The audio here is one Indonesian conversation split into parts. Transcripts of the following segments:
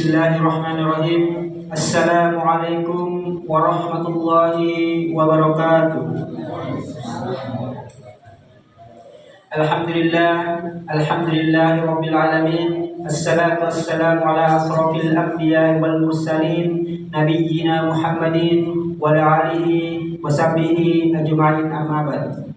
Bismillahirrahmanirrahim. Assalamualaikum warahmatullahi wabarakatuh. Alhamdulillahi rabbil alamin. Assalatu wassalamu ala asrafil anbiya'i wal mursalin nabiyyina Muhammadin wa ala alihi wa sahbihi ajma'in, amma ba'd.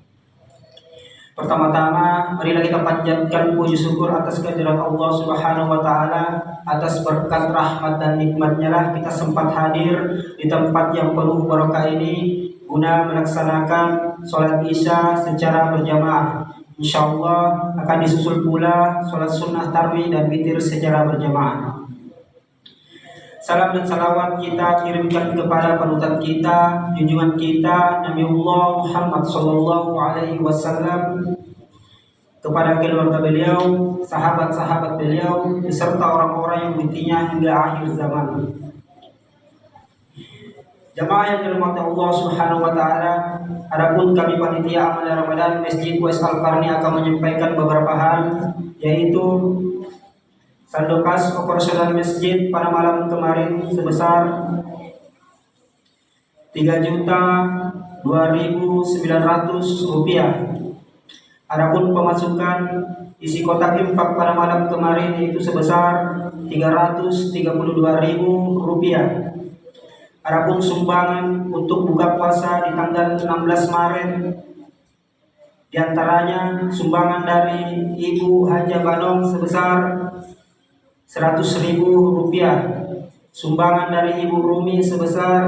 Pertama-tama, marilah kita panjatkan puji syukur atas kehadirat Allah Subhanahu wa taala, atas berkat rahmat dan nikmat-Nya lah kita sempat hadir di tempat yang penuh barokah ini guna melaksanakan sholat Isya secara berjamaah. Insyaallah akan disusul pula sholat sunnah tarawih dan witir secara berjamaah. Salam dan salawat kita kirimkan kepada panutan kita, junjungan kita, Nabiullah Muhammad sallallahu alaihi wasallam, kepada keluarga beliau, sahabat-sahabat beliau, beserta orang-orang yang mengikutinya hingga akhir zaman. Jamaah yang dirahmati Allah Subhanahu wa taala, adapun kami panitia amal Ramadan Masjid Uwais Al-Qarni akan menyampaikan beberapa hal, yaitu saldo kas operasional masjid pada malam kemarin sebesar 3.2.900 rupiah. Adapun pemasukan isi kotak infak pada malam kemarin yaitu sebesar 332.000 rupiah. Adapun sumbangan untuk buka puasa di tanggal 16 Maret, diantaranya sumbangan dari Ibu Haja Banong sebesar 100.000 rupiah, sumbangan dari Ibu Rumi sebesar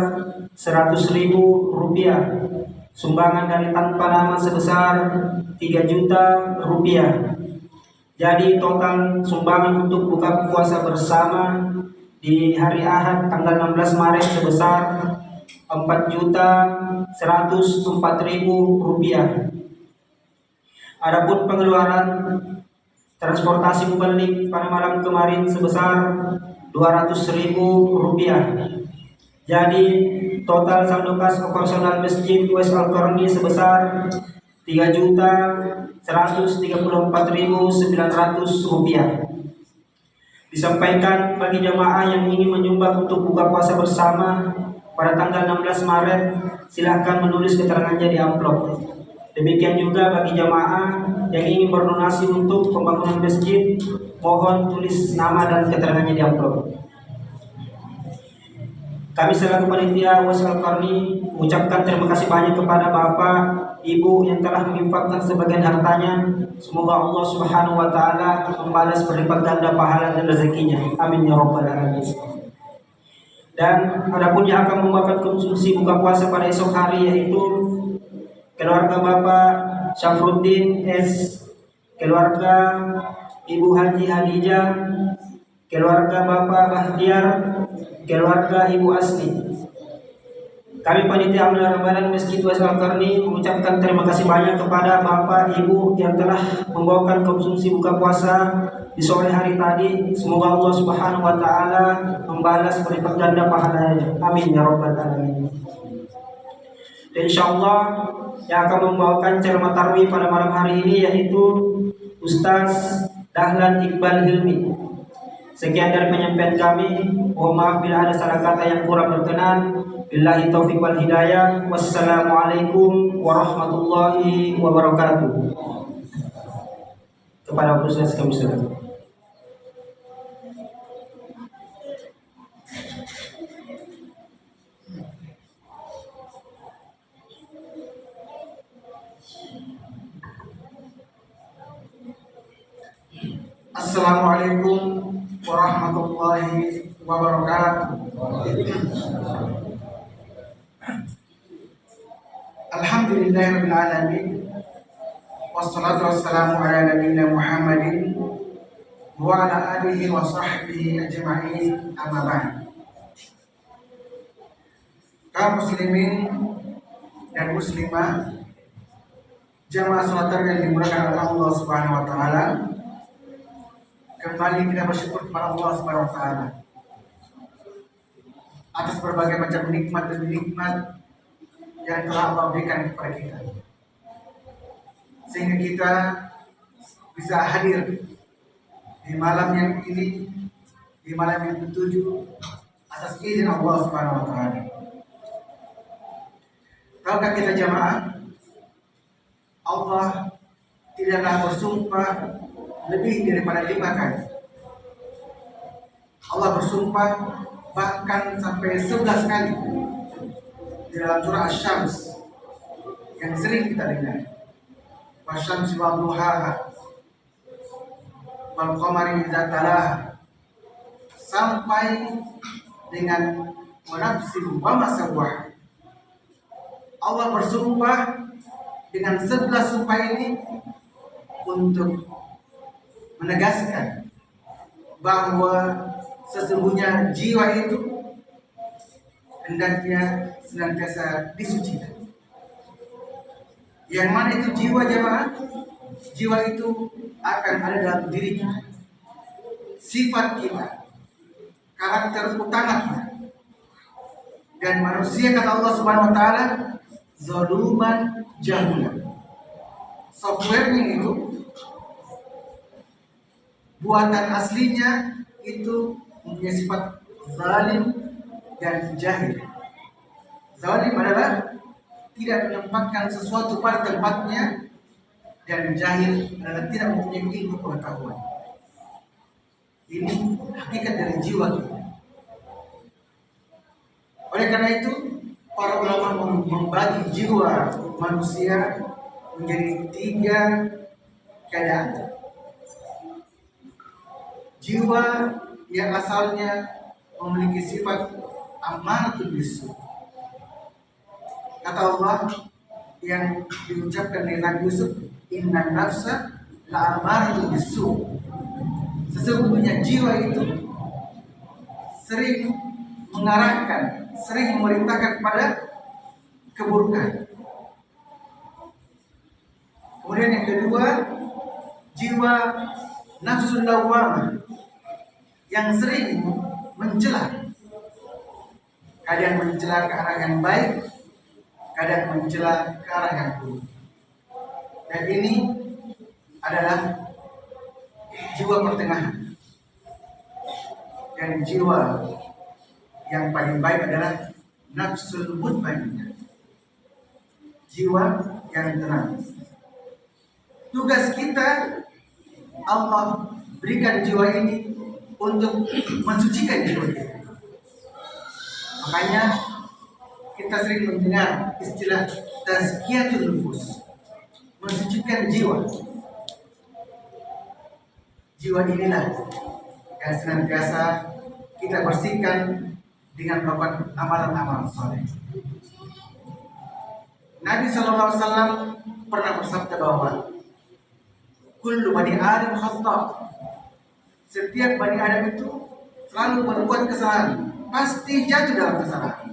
100.000 rupiah, sumbangan dari tanpa nama sebesar 3 juta rupiah. Jadi total sumbangan untuk buka puasa bersama di hari Ahad tanggal 16 Maret sebesar 4.104.000 rupiah. Adapun pengeluaran transportasi mubalik pada malam kemarin sebesar 200.000 rupiah. Jadi total saldo kas operasional Masjid Uwais Al-Qarni sebesar 3.134.900 rupiah. Disampaikan bagi jamaah yang ingin menyumbang untuk buka puasa bersama pada tanggal 16 Maret, silahkan menulis keterangannya di amplop. Demikian juga bagi jamaah yang ingin berdonasi untuk pembangunan masjid, mohon tulis nama dan keterangannya di amplop. Kami selaku panitia Uwais Al-Qarni mengucapkan terima kasih banyak kepada Bapak, Ibu yang telah menginfakkan sebagian hartanya. Semoga Allah Subhanahu wa taala membalas berlipat ganda pahala dan rezekinya. Amin ya rabbal alamin. Dan adapun yang akan membawakan konsumsi buka puasa pada esok hari yaitu keluarga Bapak Syafruddin S, keluarga Ibu Haji Hadijah, keluarga Bapak Bahtiar, keluarga Ibu Asli. Kami panitia amal Ramadan Masjid Uwais Al-Qarni mengucapkan terima kasih banyak kepada Bapak Ibu yang telah membawakan konsumsi buka puasa di sore hari tadi. Semoga Allah Subhanahu wa taala membalas berlipat ganda pahalanya. Amin ya rabbal alamin. Dan insyaallah yang akan membawakan ceramah tarawih pada malam hari ini yaitu Ustaz Dahlan Iqbal Hilmi. Sekian dari penyampaian kami. Mohon maaf bila ada salah kata yang kurang berkenan. Billahi taufiq wal hidayah. Wassalamualaikum warahmatullahi wabarakatuh. Kepada Ustaz kami silakan. Assalamualaikum warahmatullahi wabarakatuh. Alhamdulillahirabbil alamin. Wassalatu wassalamu ala nabiyyina Muhammadin wa ala alihi wa sahbihi ajma'in, amma ba'd. Kaum muslimin dan muslimah, jamaah salat tarawih yang dimuliakan oleh Allah Subhanahu wa taala, kembali kita bersyukur kepada Allah Subhanahu wa taala atas berbagai macam nikmat dan nikmat yang telah Allah berikan kepada kita, sehingga kita bisa hadir di malam yang ini di malam yang ketujuh atas izin Allah Subhanahu wa taala. Tahukah kita jamaah, Allah tidaklah bersumpah lebih daripada 5 kali. Allah bersumpah bahkan sampai 11 kali di dalam surah Asy-Syams yang sering kita dengar. Wasyamsi wa duhaha wal qamari idza talaha, sampai dengan wanafsin wa ma sawwaha. Allah bersumpah dengan 11 sumpah ini untuk menegaskan bahwa sesungguhnya jiwa itu hendaknya senantiasa disucikan. Yang mana itu jiwa jemaah? Jiwa itu akan ada dalam diri kita, sifat kita, karakter utama kita. Dan manusia, kata Allah Subhanahu wa taala, zaluman jahulan. Softwarenya itu, buatan aslinya itu mempunyai sifat zalim dan jahil. Zalim adalah tidak menempatkan sesuatu pada tempatnya, dan jahil adalah tidak mempunyai ilmu pengetahuan. Ini hakikat dari jiwa kita. Oleh karena itu, para ulama membagi jiwa manusia menjadi 3 keadaan. Jiwa yang asalnya memiliki sifat amaratul bisu. Kata Allah yang diucapkan oleh Nabi Yusuf, inna nafsa la'amaratul bisu. Sesungguhnya jiwa itu sering mengarahkan, sering memerintahkan kepada keburukan. Kemudian yang kedua, jiwa nafsul lawwamah yang sering mencela. Kadang mencela ke arah yang baik, kadang mencela ke arah yang buruk. Dan ini adalah jiwa pertengahan. Dan jiwa yang paling baik adalah nafsul mutmainnah, jiwa yang tenang. Tugas kita, Allah berikan jiwa ini untuk mensucikan jiwa kita. Makanya kita sering mendengar istilah tazkiyatun nufus, mensucikan jiwa. Jiwa inilah yang senantiasa kita bersihkan dengan melakukan amalan-amalan soleh. Nabi SAW pernah bersabda bahwa kullu bani Adam khata', setiap bani Adam itu selalu berbuat kesalahan, pasti jatuh dalam kesalahan.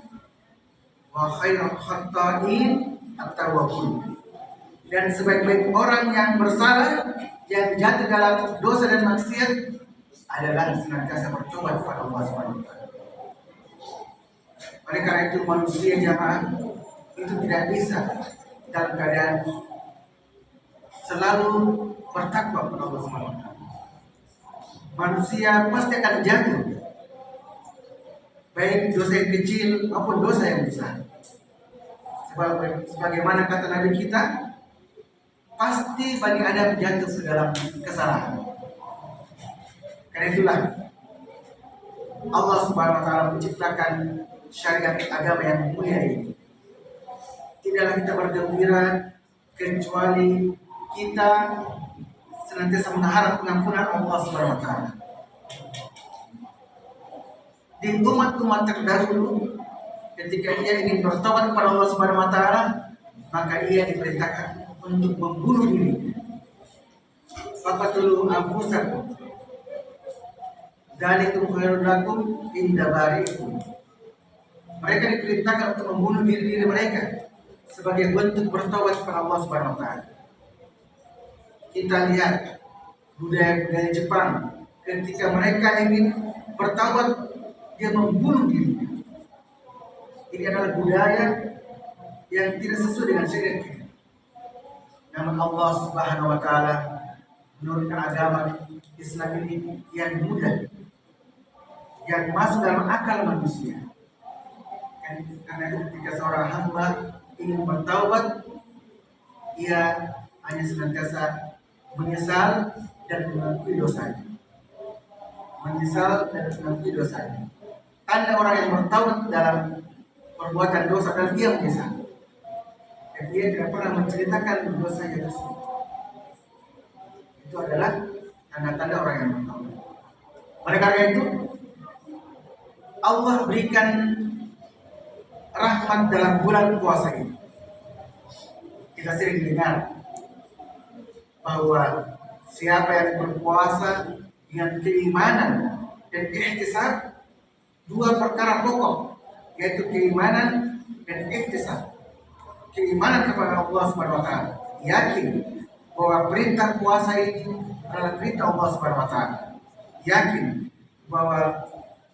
Wa khairul khata'in at-tawwabun, dan sebaik-baik orang yang bersalah, yang jatuh dalam dosa dan maksiat adalah senantiasa bertobat kepada Allah Subhanahu wa taala. Oleh karena itu, manusia jamaah itu tidak bisa dalam keadaan selalu bertakwa kepada Allah Subhanahu wa taala. Manusia pasti akan jatuh, baik dosa yang kecil maupun dosa yang besar. Sebagaimana kata Nabi kita, pasti Bani Adam jatuh ke dalam kesalahan. Karena itulah Allah Subhanahu wa taala menciptakan syariat agama yang mulia ini. Tidaklah kita bergembira kecuali kita senantiasa mengharap pengampunan Allah Subhanahu wa taala. Di umat-umat terdahulu, ketika ia ingin bertobat kepada Allah Subhanahu wa taala, maka ia diperintahkan untuk membunuh diri. Faqatulu anfusakum dzalikum khairul lakum inda bari'ikum. Mereka diperintahkan untuk membunuh diri-diri mereka sebagai bentuk bertobat kepada Allah Subhanahu wa taala. Kita lihat budaya Jepang, ketika mereka ingin bertaubat, dia membunuh dirinya. Ini adalah budaya yang tidak sesuai dengan syariat kita. Namun Allah Subhanahu wa taala menurunkan agama Islam ini yang mudah, yang masuk dalam akal manusia. Karena itu ketika seorang hamba ingin bertaubat, ia hanya senantiasa menyesal dan mengakui dosanya. Menyesal dan mengakui dosanya. Tanda orang yang bertaubat dalam perbuatan dosa dan dia menyesal. Dan dia tidak pernah menceritakan dosanya tersebut. Itu adalah tanda-tanda orang yang bertaubat. Oleh karena itu, Allah berikan rahmat dalam bulan puasa ini. Kita sering dengar bahwa siapa yang berpuasa dengan keimanan dan ihtisab, dua perkara pokok, yaitu keimanan dan ihtisab. Keimanan kepada Allah Subhanahu wa taala, yakin bahwa perintah puasa ini adalah perintah Allah Subhanahu wa taala. Yakin bahwa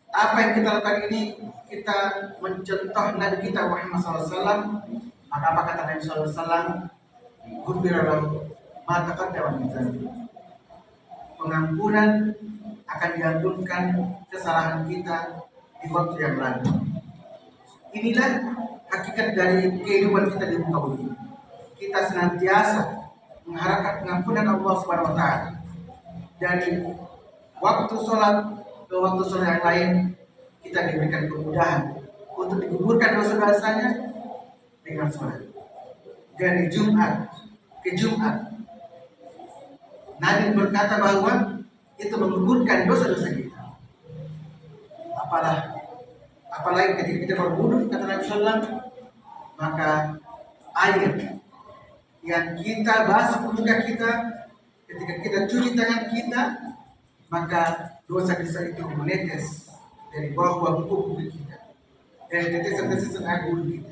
apa yang kita lakukan ini kita mencontoh Nabi kita Muhammad SAW. Maka apa kata Nabi SAW? Ghufira lahu ma taqaddama min dzanbi. Pengampunan akan diampunkan kesalahan kita di waktu yang lalu. Inilah hakikat dari kehidupan kita di muka bumi. Kita senantiasa mengharapkan pengampunan Allah Subhanahu wa taala. Dari waktu sholat ke waktu sholat yang lain, kita diberikan kemudahan untuk digugurkan dosa-dosanya dengan sholat. Dari Jumat ke Jumat, Nabi berkata bahwa itu menggugurkan dosa-dosa kita. Apalagi ketika kita berwudu, kata Nabi SAW, maka air yang kita basuh muka kita, ketika kita cuci tangan kita, maka dosa-dosa itu menetes dari bawah kuku kita, dari tetesan-tetesan air wudhu kita.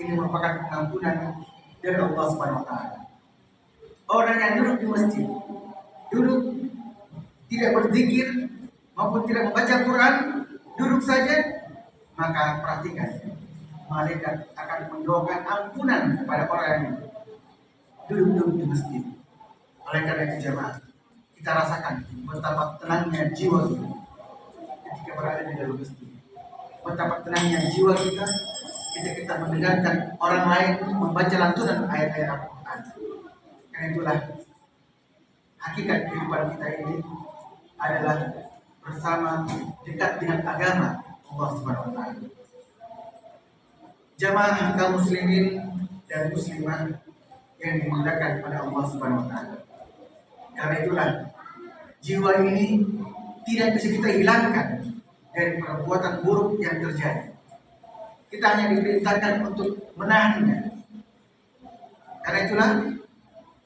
Ini merupakan pengampunan dari Allah Subhanahu wa taala. Orang yang duduk di masjid, duduk tidak berzikir maupun tidak membaca Quran, duduk saja, maka perhatikan, malaikat akan mendoakan ampunan kepada orang yang duduk di masjid. Oleh karena itu jemaah, kita rasakan betapa tenangnya jiwa kita ketika berada di dalam masjid. Betapa tenangnya jiwa kita ketika kita mendengarkan orang lain membaca lantunan ayat-ayat Al-Quran. Karena itulah hakikat kehidupan kita ini adalah bersama dekat dengan agama Allah Subhanahu wa taala. Jamaah kaum muslimin dan muslimah yang dimuliakan pada Allah Subhanahu wa taala. Karena itulah jiwa ini tidak bisa kita hilangkan dari perbuatan buruk yang terjadi. Kita hanya diperintahkan untuk menahannya. Karena itulah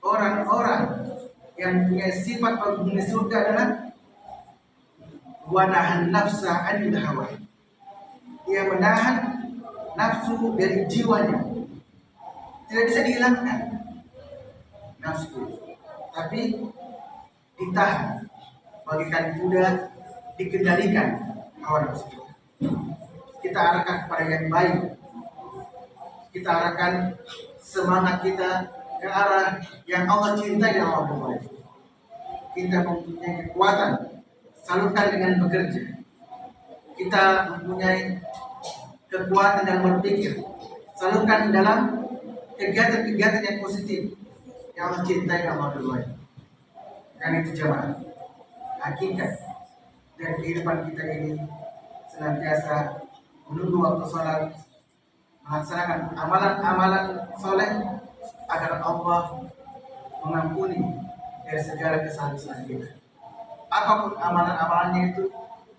orang-orang yang punya sifat penghuni surga adalah wanahan nafsa anil hawa. Dia menahan nafsu dari jiwanya. Tidak bisa dihilangkan nafsu, tapi ditahan. Bagikan kuda dikendalikan hawa nafsu. Kita arahkan kepada yang baik. Kita arahkan semangat kita ke arah yang Allah cintai dan Allah ridhoi. Kita mempunyai kekuatan, salurkan dengan bekerja. Kita mempunyai kekuatan dalam berpikir, salurkan dalam kegiatan-kegiatan yang positif yang Allah cintai dan Allah ridhoi. Karena itu jemaah, hakikat dari kehidupan kita ini senantiasa menunggu waktu sholat, melaksanakan amalan-amalan soleh agar Allah mengampuni dari segala kesalahan kita. Apapun amalan-amalannya itu,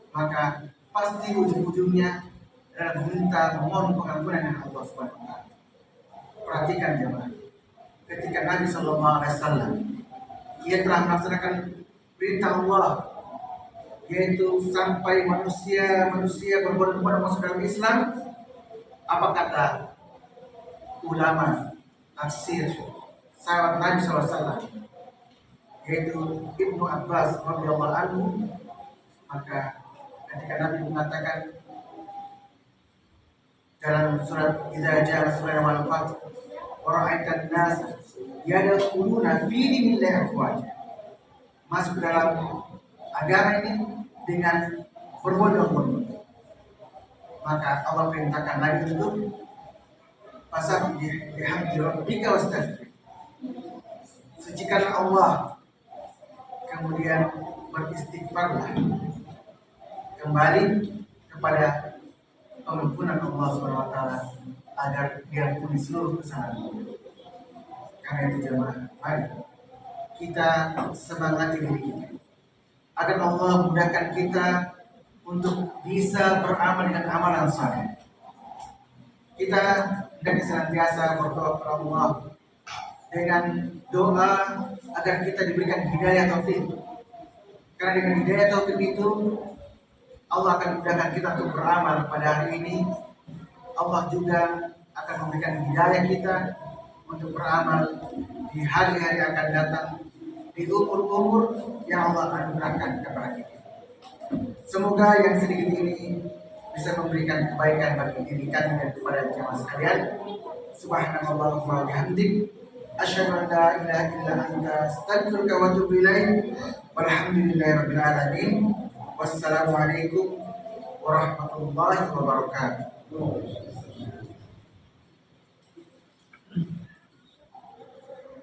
maka pasti ujung-ujungnya adalah memohon pengampunan dari Allah Subhanahu wa taala. Perhatikan jemaah, ketika Nabi Sallallahu Alaihi Wasallam ia telah melaksanakan perintah Allah, yaitu sampai manusia berbondong-bondong masuk dalam Islam. Apa kata ulama tafsir sahabat Nabi SAW, yaitu Ibnu Abbas radhiyallahu anhu? Maka ketika Nabi mengatakan dalam surat Idza Jaa Nasrullahi wal Fath, wa ra'aitan nas yadkhuluna fi dinillahi afwaja, masuk dalam agama ini dengan berbondong-bondong. Maka Allah perintahkan lagi untuk pasal bihamdi rabbika wastaghfir. Sucikanlah Allah, kemudian beristighfarlah, kembali kepada pengampunan Allah Subhanahu wa taala agar diampuni seluruh kesalahan. Karena itu jemaah, mari kita semangati diri kita agar Allah mudahkan kita untuk bisa beramal dengan amalan saleh. Kita hendaknya senantiasa berdoa kepada Allah dengan doa agar kita diberikan hidayah taufik. Karena dengan hidayah taufik itu Allah akan mudahkan kita untuk beramal pada hari ini. Allah juga akan memberikan hidayah kita untuk beramal di hari-hari yang akan datang, di umur-umur yang Allah anugerahkan kepada kita. Semoga yang sedikit ini bisa memberikan kebaikan bagi diri kami dan kepada jemaah sekalian. Subhanallah wa bihamdik, asyhadu an la ilaha illa anta, astaghfiruka wa atubu ilaik. Walhamdulillahirabbil alamin. Wassalamualaikum warahmatullahi wabarakatuh.